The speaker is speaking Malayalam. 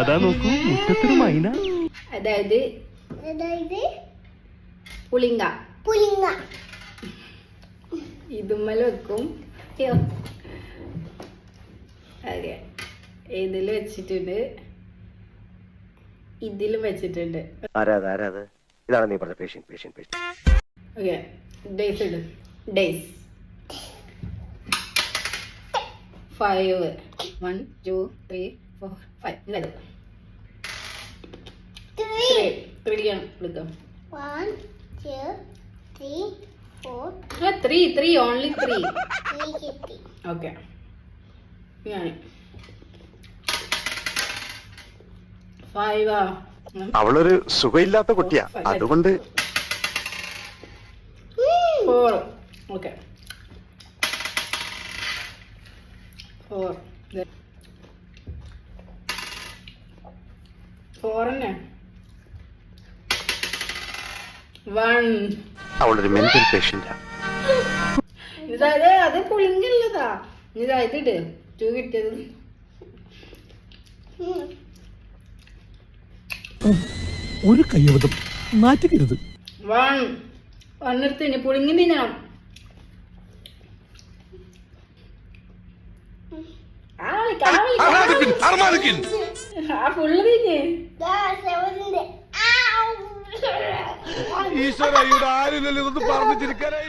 അതാ നോക്കൂ മുറ്റത്തൊരു മൈന. അതായത് പുളിങ്ക. ഇതുമ്മൽ വെക്കും. ഓക്കെ, ഇതിൽ വെച്ചിട്ടുണ്ട്, ഇതിലും വെച്ചിട്ടുണ്ട്. ഇതാണ് നീ പറഞ്ഞ പേഷ്യൻ. ഓക്കെ, ഡേയ്സ് ഇടും. ഡേയ്സ് 5 1 2 3 4 5 ഇല്ലത് 3 ആണ് എടുക്കാം. 1 2 3 4 3 ഓൺലി 3. ഓക്കെ, ഞാൻ 5 അവളൊരു സുഖമില്ലാത്ത കുട്ടിയാ, അതുകൊണ്ട് 4. ഓക്കെ, 4 തന്നെ. 1. അവളൊരു മെന്റൽ പേഷ്യന്റാ. ഇതായത് അത് പുളിങ്ങല്ലതാ. ഇതായത് ഇട് 2 കിട്ടിയത്. ഒരു കയ്യബദ്ധം നാറ്റിക്കരുത്. 1 എടുത്തിന് പുളിങ്ങി തിന്നണം. ആ ഫുള്ള് തിന്നെ. ഈശ്വര, ഇവിടെ ആരില്ലല്ലോ ഇതൊന്ന് പറഞ്ഞു ചിരിക്കാനായി.